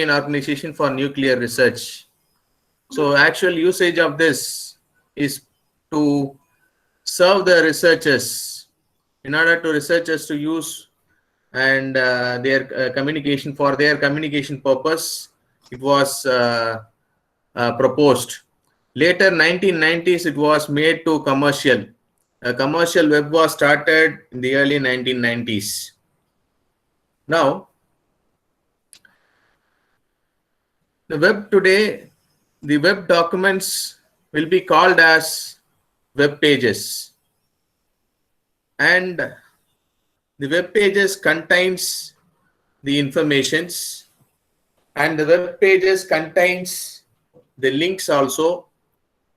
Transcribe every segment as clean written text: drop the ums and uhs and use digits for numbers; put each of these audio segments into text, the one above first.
Organization for Nuclear Research. So actual usage of this is to serve the researchers, in order to researchers to use and their communication, for their communication purpose. It was proposed. Later 1990s it was made to commercial. A commercial web was started in the early 1990s. Now the web today, the web documents will be called as web pages, and the web pages contains the informations, and the web pages contains the links also.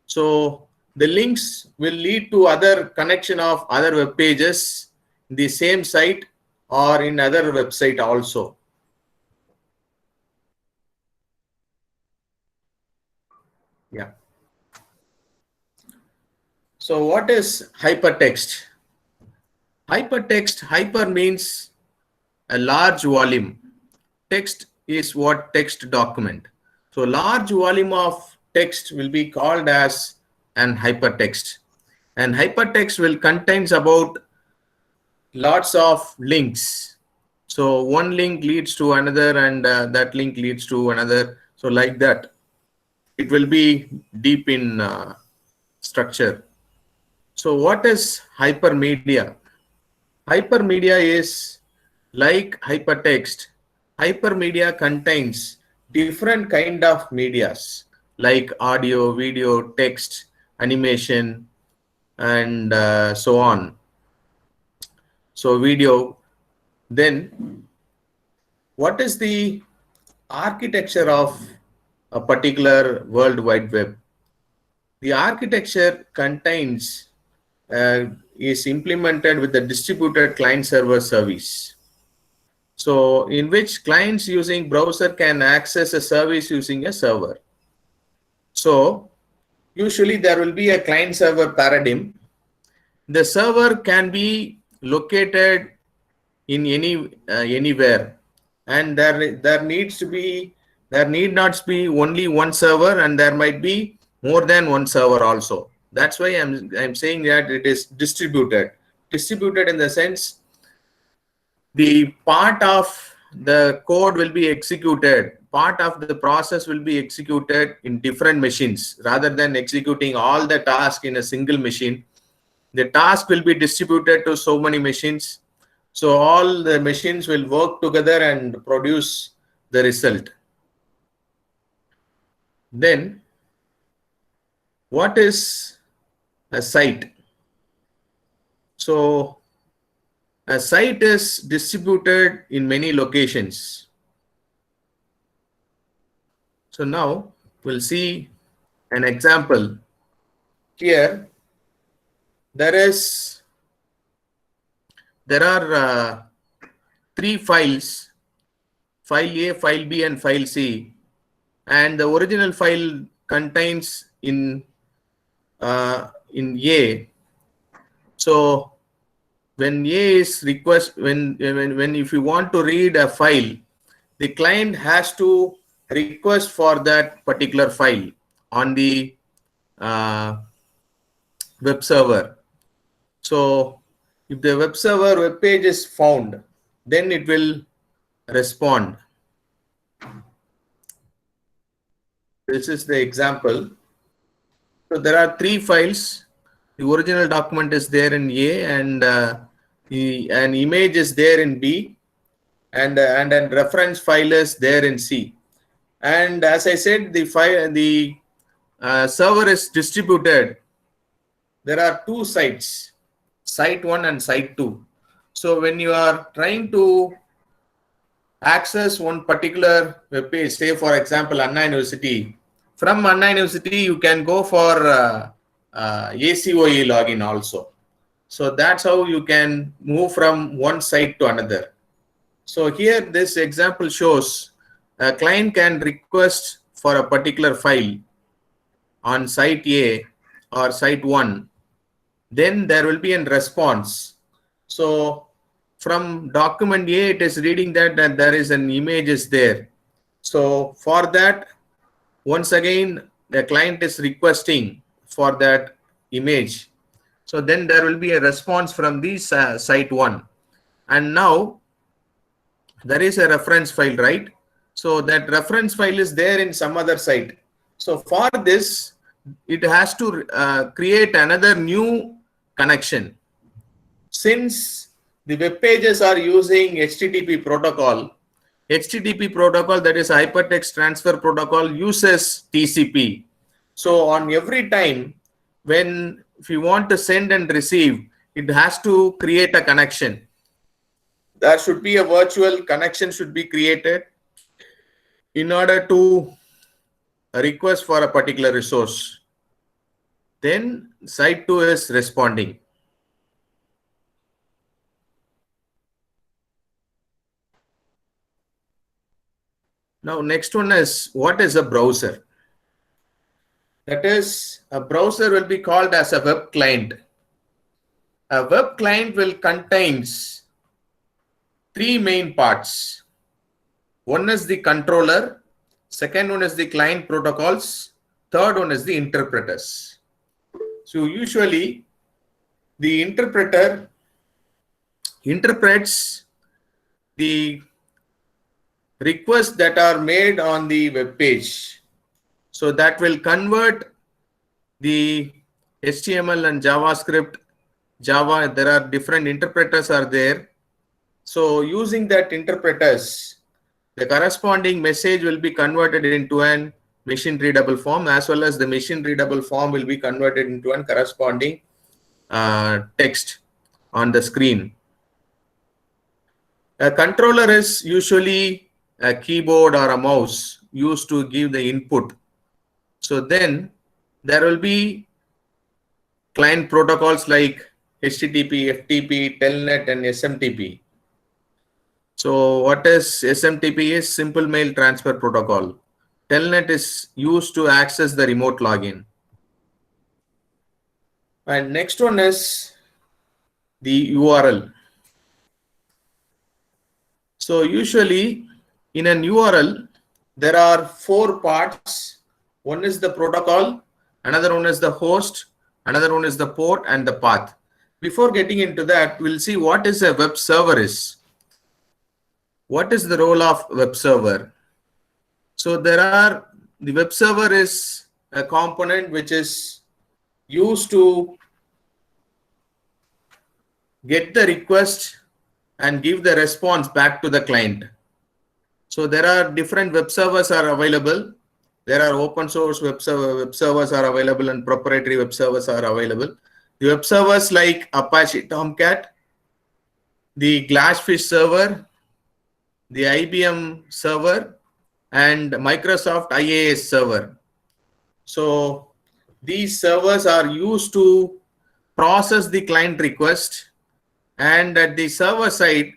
So the links will lead to other connection of other web pages in the same site or in other website also. Yeah. So what is hypertext? Hypertext, hyper means a large volume. Text is what? Text document. So large volume of text will be called as an hypertext. And hypertext will contains about lots of links. So one link leads to another, and that link leads to another. So like that, it will be deep in structure. So what is hypermedia? Hypermedia is like hypertext. Hypermedia contains different kind of medias like audio, video, text, animation, and so on. So video. Then what is the architecture of a particular World Wide Web? The architecture contains is implemented with the distributed client-server service. So in which clients using browser can access a service using a server. So usually there will be a client-server paradigm. The server can be located in anywhere, and there need not be only one server, and there might be more than one server also. That's why I'm saying that it is distributed. Distributed in the sense, the part of the code will be executed, part of the process will be executed in different machines, rather than executing all the tasks in a single machine. The task will be distributed to so many machines. So all the machines will work together and produce the result. Then what is a site? So a site is distributed in many locations. So now we'll see an example. Here there are 3 files, file A, file B, and file C, and the original file contains in A. So when A is request, when if you want to read a file, the client has to request for that particular file on the web server. So if the web server web page is found, then it will respond. This is the example. So there are 3 files. The original document is there in A, and an image is there in B, and a reference file is there in C. And as I said, the server is distributed. There are 2 sites, site 1 and site 2. So when you are trying to access one particular web page, say for example Anna University, from Anna University you can go for ACOE login also. So that's how you can move from one site to another. So here this example shows a client can request for a particular file on site A or site 1. Then there will be a response. So from document A, it is reading that there is an image is there. So for that, once again, the client is requesting for that image. So then there will be a response from the site 1. And now there is a reference file, right? So that reference file is there in some other site. So for this, it has to create another new connection. Since the web pages are using HTTP protocol, that is Hypertext Transfer Protocol, uses TCP. So on every time when if you want to send and receive, it has to create a connection. There should be a virtual connection should be created in order to request for a particular resource. Then site 2 is responding. Now next one is, what is a browser? That is, a browser will be called as a web client. A web client will contains 3 main parts. One is the controller, second one is the client protocols, third one is the interpreters. So usually the interpreter interprets the requests that are made on the web page. So that will convert the HTML and JavaScript, Java, there are different interpreters are there. So using that interpreters, the corresponding message will be converted into an machine readable form, as well as the machine readable form will be converted into an corresponding text on the screen. A controller is usually a keyboard or a mouse used to give the input. So then there will be client protocols like HTTP, FTP, Telnet, and SMTP. So what is SMTP? Is Simple Mail Transfer Protocol. Telnet is used to access the remote login. And next one is the URL. So usually in an URL, there are 4 parts. One is the protocol, another one is the host, another one is the port, and the path. Before getting into that, we'll see what is a web server is. What is the role of web server? So the web server is a component which is used to get the request and give the response back to the client. So there are different web servers are available. There are open source web servers are available, and proprietary web servers are available. The web servers like Apache Tomcat, the Glassfish server, the IBM server, and Microsoft IaaS server. So these servers are used to process the client request, and at the server side,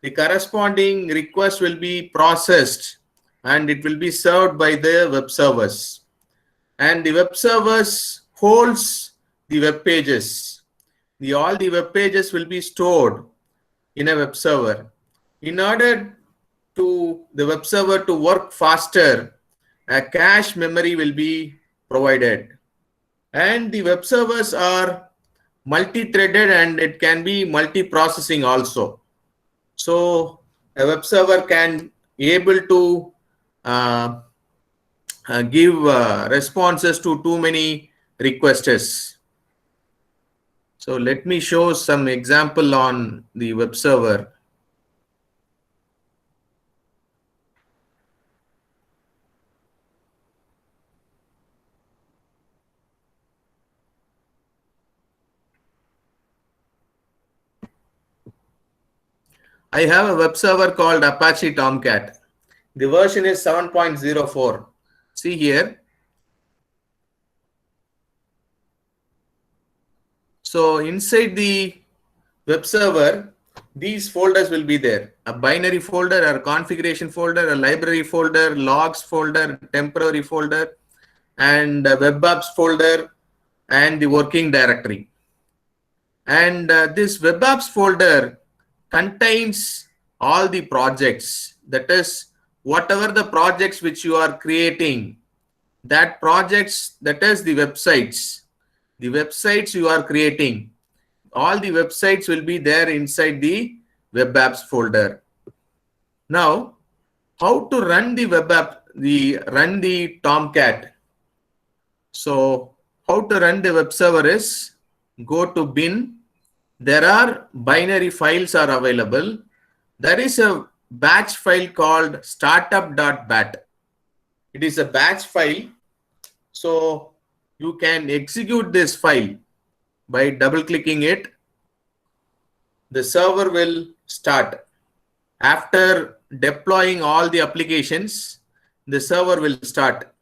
the corresponding request will be processed and it will be served by the web servers. And the web servers holds the web pages. All the web pages will be stored in a web server. In order to the web server to work faster, a cache memory will be provided. And the web servers are multi-threaded and it can be multi-processing also. So a web server can be able to give responses to too many requests. So let me show some example on the web server. I have a web server called Apache Tomcat. The version is 7.04. See here. So inside the web server, these folders will be there. A binary folder, a configuration folder, a library folder, logs folder, temporary folder, and a web apps folder, and the working directory. And this web apps folder contains all the projects. That is, whatever the projects which you are creating, that projects, that is the websites you are creating, all the websites will be there inside the web apps folder. Now, how to run the web app, run the Tomcat? So how to run the web server is, go to bin. There are binary files are available. There is a batch file called startup.bat. It is a batch file. So you can execute this file by double clicking it. The server will start. After deploying all the applications, the server will start.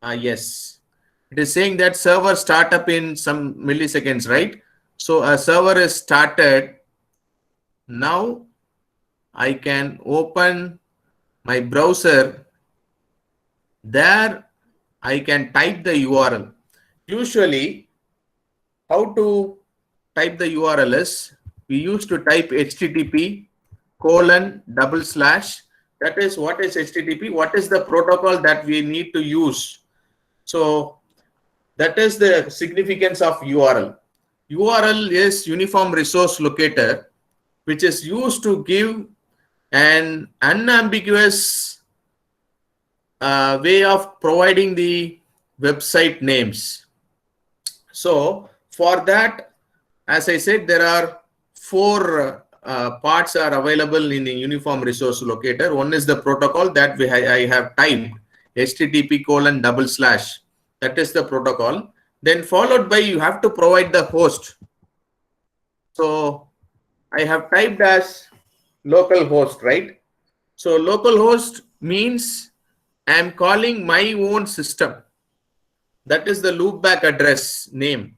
Yes, it is saying that server startup in some milliseconds, right? So a server is started. Now I can open my browser. There I can type the URL. Usually, how to type the URL is, we used to type http:// that is, what is HTTP? What is the protocol that we need to use? So that is the significance of URL. URL is Uniform Resource Locator, which is used to give an unambiguous way of providing the website names. So for that, as I said, there are 4 parts are available in the Uniform Resource Locator. One is the protocol that I have typed, http://. That is the protocol. Then followed by, you have to provide the host. So I have typed as localhost, right? So localhost means I am calling my own system. That is the loopback address name.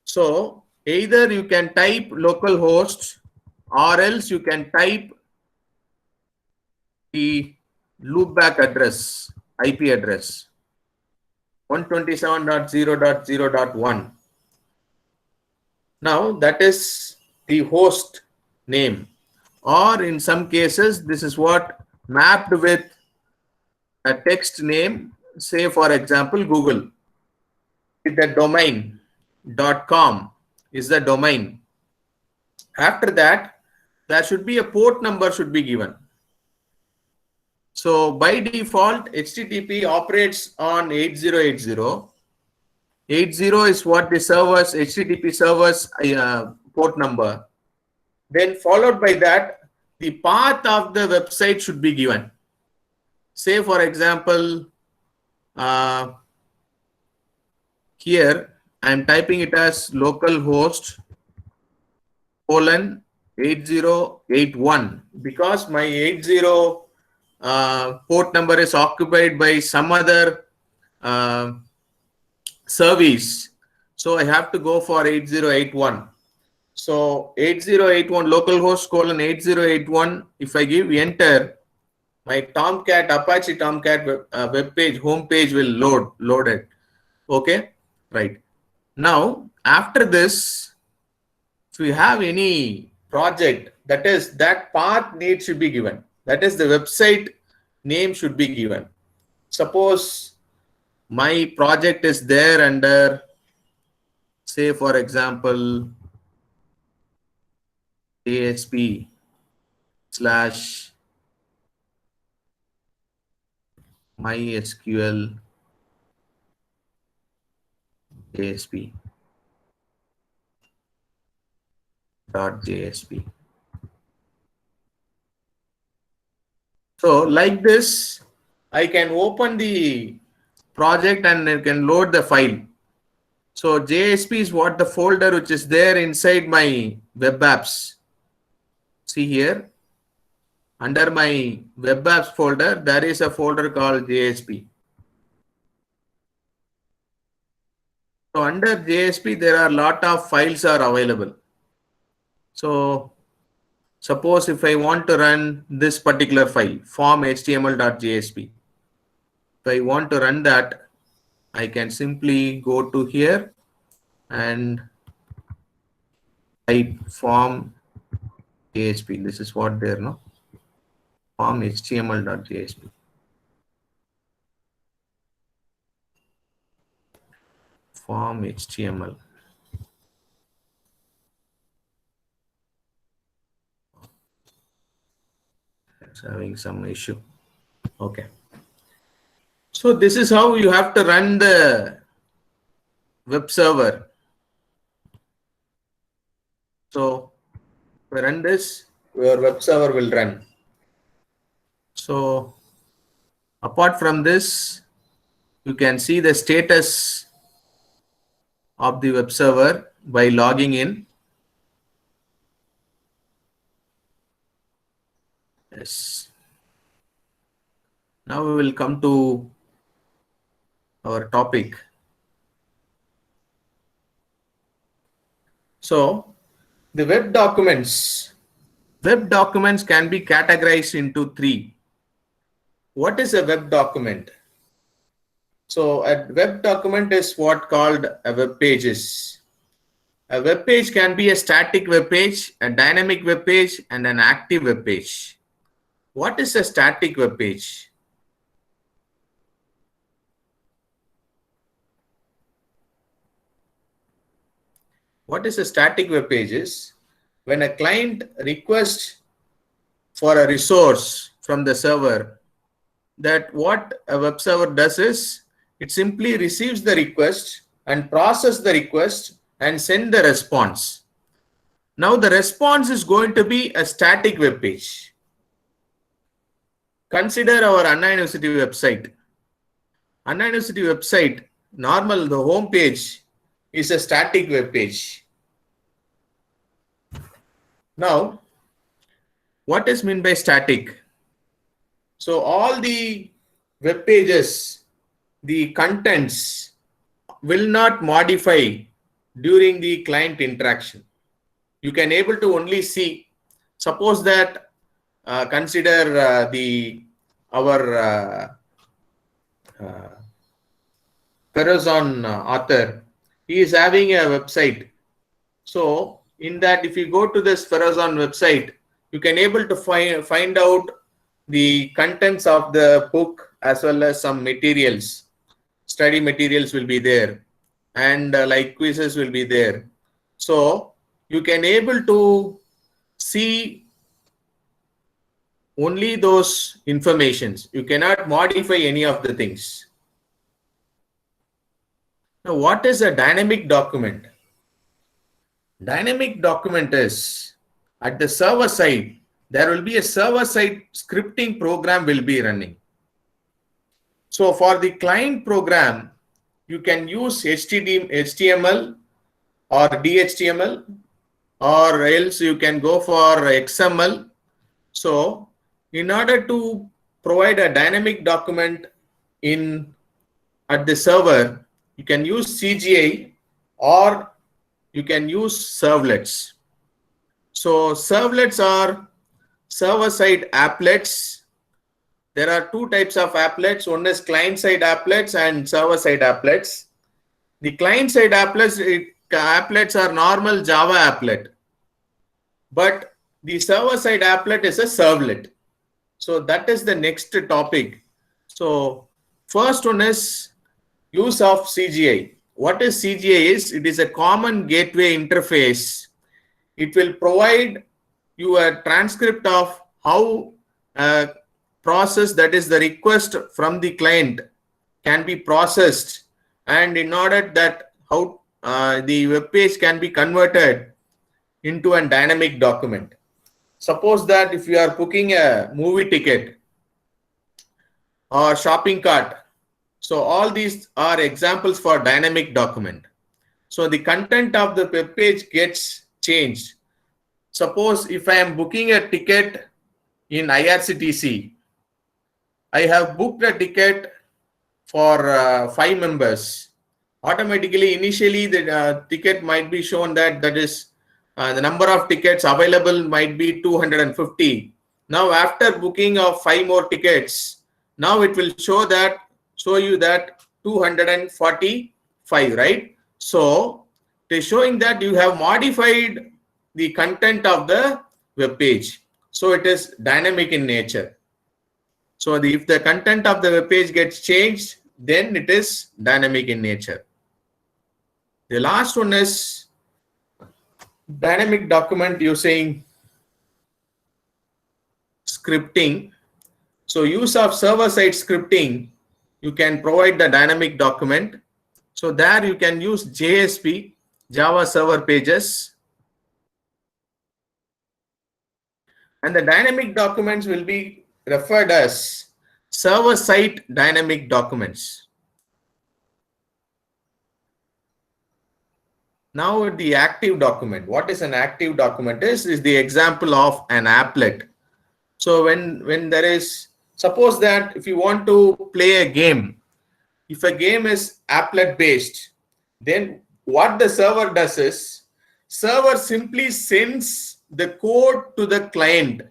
So either you can type localhost, or else you can type the loopback address, IP address, 127.0.0.1. Now that is the host name, or in some cases this is what mapped with a text name. Say for example Google, the domain .com is the domain. After that, there should be a port number should be given. So by default, HTTP operates on 8080. 80 is what the servers, HTTP servers port number. Then followed by that, the path of the website should be given. Say for example, here I am typing it as localhost:8081, because my 80 port number is occupied by some other service. So I have to go for 8081. So 8081 localhost:8081. If I give enter, my Tomcat, Apache Tomcat web page, home page will load it. Okay, right. Now after this, if we have any project, that is, that path name should be given. That is, the website name should be given. Suppose my project is there under, say for example, ASP/MySQL ASP.JSP. So like this, I can open the project and I can load the file. So JSP is what the folder which is there inside my web apps. See here, under my web apps folder, there is a folder called JSP. So under JSP, there are a lot of files are available. So suppose if I want to run this particular file, form.html.jsp, if I want to run that, I can simply go to here and type form.jsp. This is what there, no? form html.jsp. Form HTML. It's having some issue. Okay. So this is how you have to run the web server. So we run this, your web server will run. So apart from this, you can see the status of the web server by logging in. Yes. Now we will come to our topic. So the web documents can be categorized into three. What is a web document? So a web document is what called a web page is. A web page can be a static web page, a dynamic web page, and an active web page. What is a static web page? What is a static web page is when a client requests for a resource from the server, that what a web server does is it simply receives the request and process the request and send the response. Now the response is going to be a static web page. Consider our Anna University website. Anna University website, normal, the home page is a static web page. Now, what is meant by static? So all the web pages, the contents will not modify during the client interaction. You can able to only see. Suppose that consider our Firewall author. He is having a website. So in that, if you go to this Firewall website, you can able to find out the contents of the book as well as some materials. Study materials will be there, and like quizzes will be there. So you can able to see only those informations. You cannot modify any of the things. Now, what is a dynamic document? Dynamic document is at the server side, there will be a server side scripting program will be running. So for the client program, you can use HTML or DHTML, or else you can go for XML. So in order to provide a dynamic document at the server, you can use CGI or you can use servlets. So servlets are server-side applets. There are two types of applets. One is client-side applets and server-side applets. The client-side applets are normal Java applet, but the server-side applet is a servlet. So that is the next topic. So first one is use of CGI. What is CGI is? It is a common gateway interface. It will provide you a transcript of how a process, that is the request from the client, can be processed, and in order that how the web page can be converted into a dynamic document. Suppose that if you are booking a movie ticket or shopping cart, so all these are examples for dynamic document. So the content of the web page gets changed. Suppose if I am booking a ticket in IRCTC, I have booked a ticket for 5 members. Automatically, initially the ticket might be shown that is the number of tickets available might be 250. Now after booking of 5 more tickets, now it will show you that 245, right? So it is showing that you have modified the content of the web page. So it is dynamic in nature. So if the content of the web page gets changed, then it is dynamic in nature. The last one is dynamic document using scripting. So use of server-side scripting, you can provide the dynamic document. So there you can use JSP, Java Server Pages. And the dynamic documents will be referred as server-side dynamic documents. Now the active document. What is an active document is the example of an applet. So when there is, suppose that if you want to play a game, if a game is applet based, then what the server does is, server simply sends the code to the client.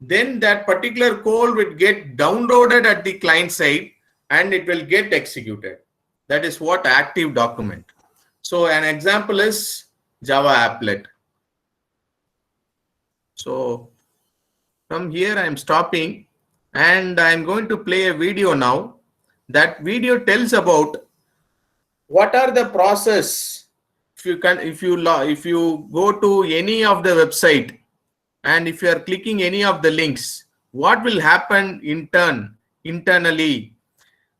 Then that particular code will get downloaded at the client side and it will get executed. That is what active document. So an example is Java applet. So from here I am stopping and I am going to play a video now. That video tells about what are the process. If you go to any of the website and if you are clicking any of the links, what will happen internally.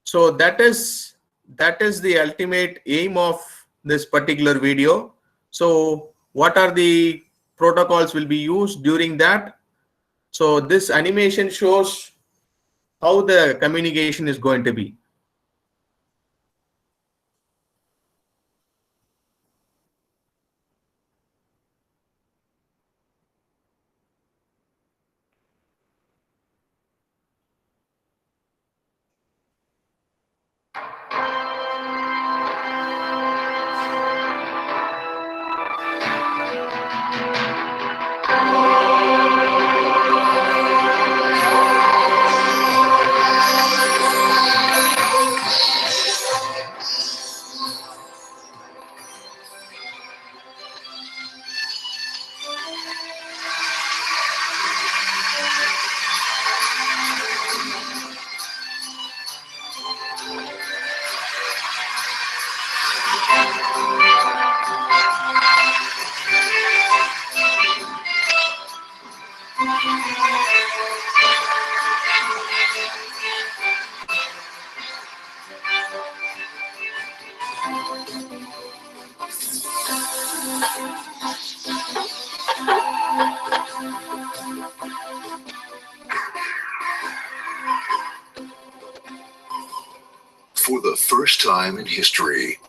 So that is the ultimate aim of this particular video. So what are the protocols will be used during that. So this animation shows how the communication is going to be. For the first time in history,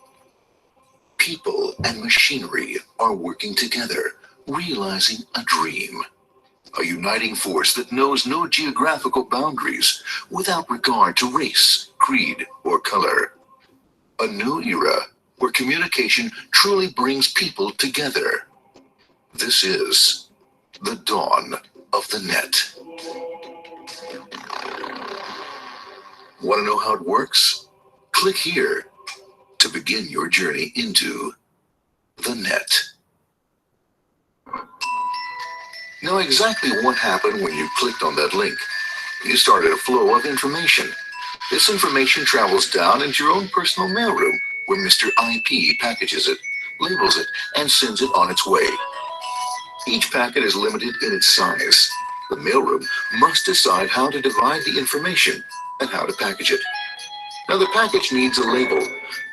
people and machinery are working together, realizing a dream. A uniting force that knows no geographical boundaries without regard to race, creed, or color. A new era where communication truly brings people together. This is the dawn of the net. Want to know how it works? Click here to begin your journey into the net. Now, exactly what happened when you clicked on that link? You started a flow of information. This information travels down into your own personal mailroom, where Mr. IP packages it, labels it, and sends it on its way. Each packet is limited in its size. The mailroom must decide how to divide the information and how to package it. Now, the package needs a label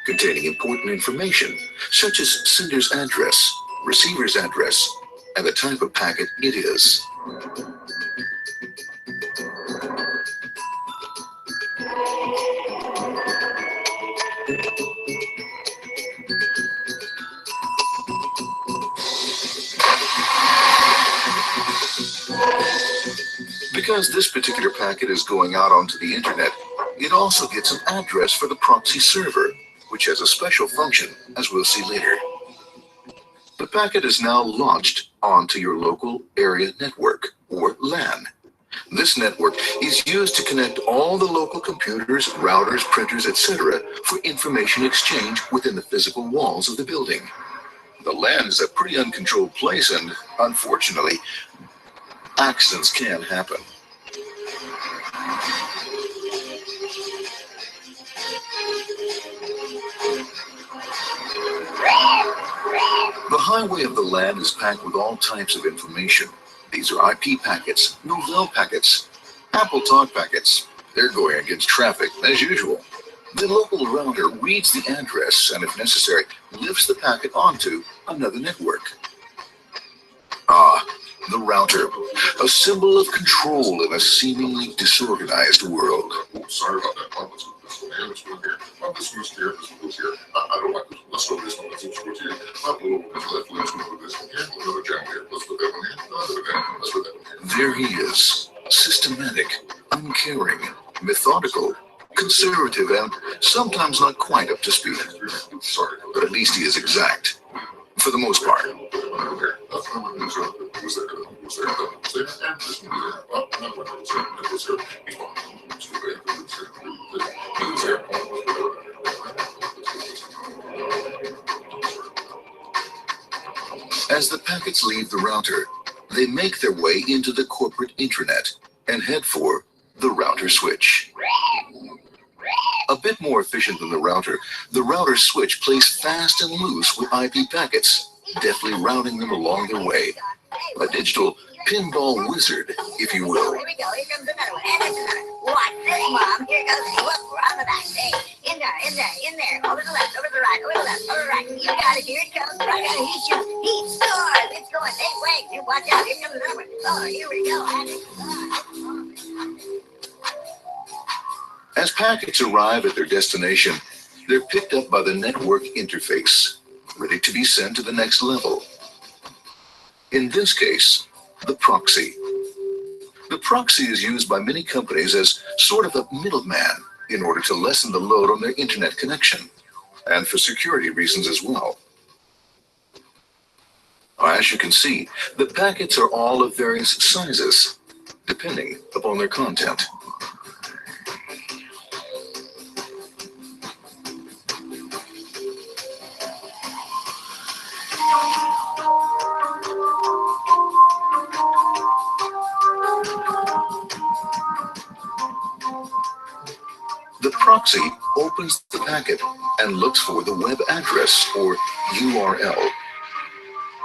containing important information, such as sender's address, receiver's address, and the type of packet it is. Because this particular packet is going out onto the internet, it also gets an address for the proxy server, which has a special function, as we'll see later. The packet is now launched onto your local area network, or LAN. This network is used to connect all the local computers, routers, printers, etc. for information exchange within the physical walls of the building. The LAN is a pretty uncontrolled place, and unfortunately, accidents can happen. highway of the LAN is packed with all types of information. These are IP packets, Novell packets, Apple Talk packets. They're going against traffic, as usual. The local router reads the address and, if necessary, lifts the packet onto another network. Ah, the router, a symbol of control in a seemingly disorganized world. Oh, sorry about that. This one here, this one here. This one's here, this one goes here. I don't like this one. Let's go this one. Let's go here. Let's put this one here. Another jam here. Let's put that one here. Let's put that one. Let's put that one here. There he is, systematic, uncaring, methodical, conservative, and sometimes not quite up to speed. Sorry. But at least he is exact, for the most part. As the packets leave the router, they make their way into the corporate intranet and head for the router switch. A bit more efficient than the router switch plays fast and loose with IP packets, deftly routing them along their way. A digital pinball wizard, if you will. Here we go. Here comes another one. And there's another. Watch this, Mom. Here goes the whoop. We're on the back. Hey, in there. Over the left, over the right, over the left, over the right. You got it. Here it comes. Right out. He shoots. He scores. It's going. Hey, wait. You watch out. Here comes another one. Oh, here we go. As packets arrive at their destination, they're picked up by the network interface, ready to be sent to the next level. In this case, the proxy. The proxy is used by many companies as sort of a middleman in order to lessen the load on their internet connection, and for security reasons as well. As you can see, the packets are all of various sizes, depending upon their content. The proxy opens the packet and looks for the web address or URL.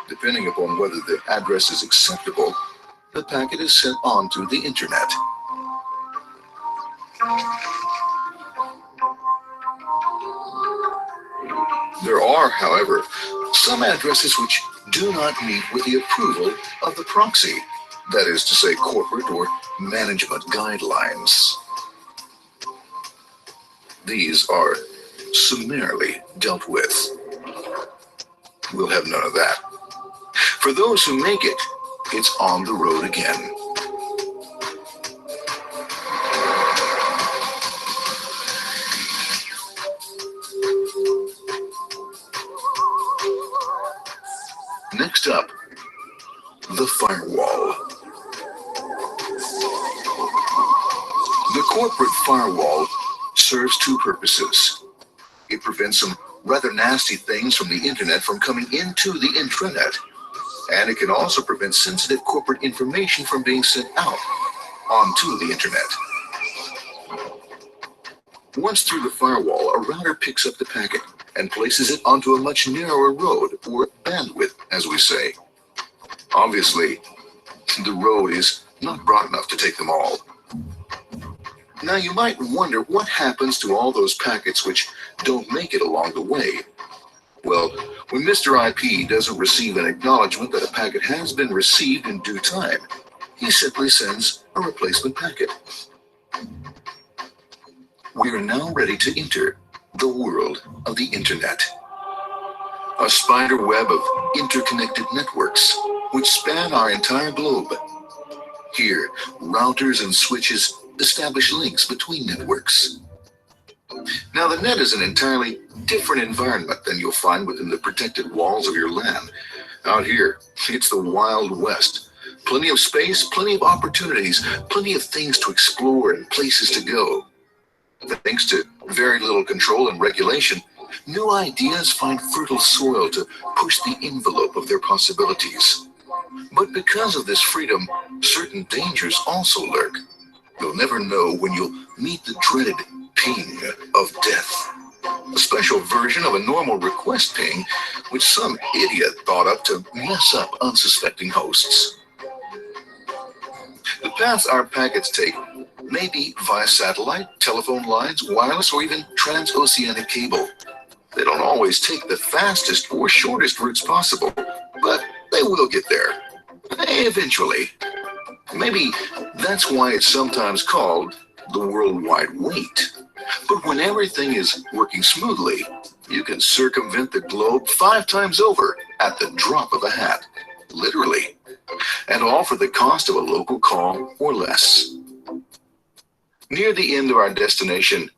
Depending upon whether the address is acceptable, the packet is sent on to the internet. There are, however, some addresses which do not meet with the approval of the proxy, that is to say, corporate or management guidelines. These are summarily dealt with. We'll have none of that. For those who make it, it's on the road again. Next up, the firewall. The corporate firewall serves two purposes. It prevents some rather nasty things from the internet from coming into the intranet, and it can also prevent sensitive corporate information from being sent out onto the internet. Once through the firewall, a router picks up the packet and places it onto a much narrower road, or bandwidth, as we say. Obviously, the road is not broad enough to take them all. Now you might wonder what happens to all those packets which don't make it along the way. Well, when Mr. IP doesn't receive an acknowledgement that a packet has been received in due time, he simply sends a replacement packet. We are now ready to enter the world of the internet. A spider web of interconnected networks which span our entire globe. Here, routers and switches establish links between networks. Now, the net is an entirely different environment than you'll find within the protected walls of your LAN. Out here, it's the Wild West. Plenty of space, plenty of opportunities, plenty of things to explore and places to go. Thanks to very little control and regulation, new ideas find fertile soil to push the envelope of their possibilities. But because of this freedom, certain dangers also lurk. You'll never know when you'll meet the dreaded ping of death. a special version of a normal request ping which some idiot thought up to mess up unsuspecting hosts. The paths our packets take may be via satellite, telephone lines, wireless, or even transoceanic cable. They don't always take the fastest or shortest routes possible, but they will get there. Eventually. Maybe that's why it's sometimes called the worldwide wait. But when everything is working smoothly, you can circumvent the globe 5 times over at the drop of a hat. Literally. And all for the cost of a local call or less. Near the end of our destination,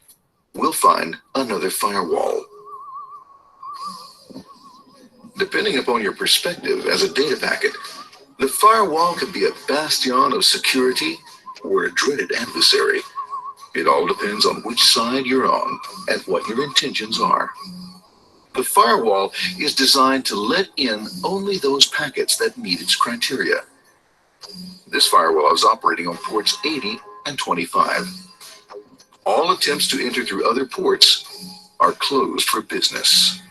we'll find another firewall. Depending upon your perspective as a data packet, the firewall can be a bastion of security or a dreaded adversary. It all depends on which side you're on and what your intentions are. The firewall is designed to let in only those packets that meet its criteria. This firewall is operating on ports 80 and 25. All attempts to enter through other ports are closed for business.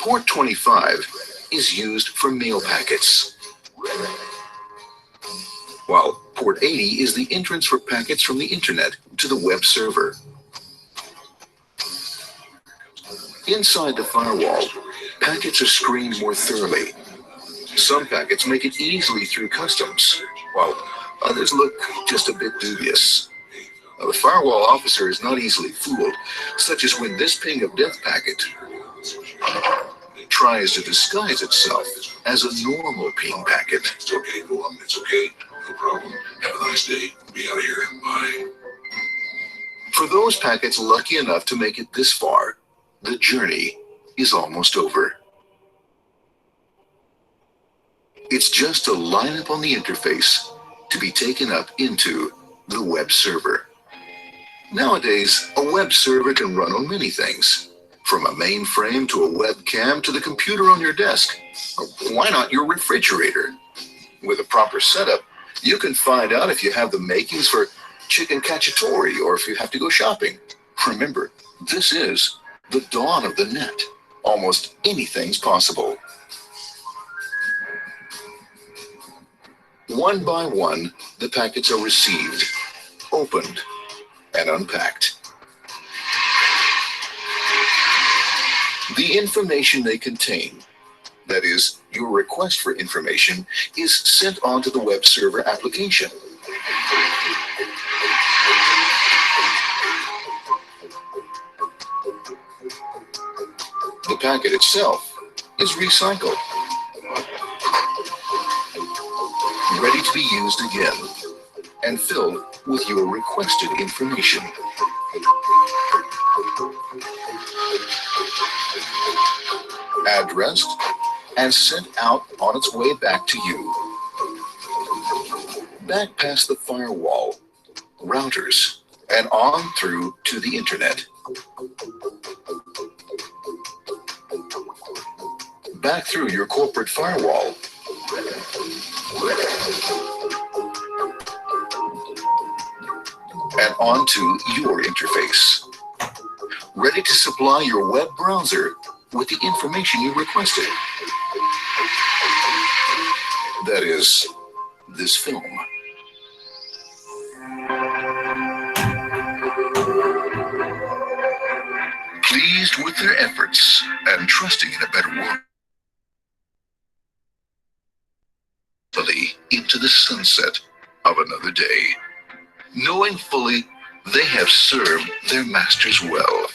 Port 25 is used for mail packets, while port 80 is the entrance for packets from the internet to the web server. Inside the firewall, packets are screened more thoroughly. Some packets make it easily through customs, while others look just a bit dubious. Now, the firewall officer is not easily fooled, such as when this ping of death packet tries to disguise itself as a normal ping packet. It's okay, go on. It's okay. No problem. Have a nice day. Be out of here. Bye. For those packets lucky enough to make it this far, the journey is almost over. It's just a lineup on the interface to be taken up into the web server. Nowadays, a web server can run on many things, from a mainframe to a webcam to the computer on your desk. Or why not your refrigerator? With a proper setup, you can find out if you have the makings for chicken cacciatore or if you have to go shopping. Remember, this is the dawn of the net. Almost anything's possible. One by one, the packets are received, opened, and unpacked. The information they contain, that is, your request for information, is sent onto the web server application. The packet itself is recycled, ready to be used again, and filled with your requested information. Addressed and sent out on its way back to you. Back past the firewall, routers, and on through to the internet. Back through your corporate firewall. And onto your interface, ready to supply your web browser with the information you requested. That is, this film. Pleased with their efforts and trusting in a better world, into the sunset of another day, knowing fully they have served their masters well.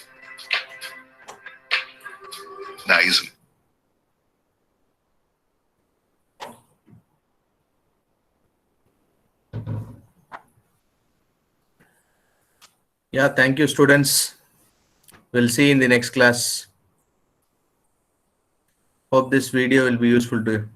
Nice. Yeah, thank you, students. We'll see you in the next class. Hope this video will be useful to you.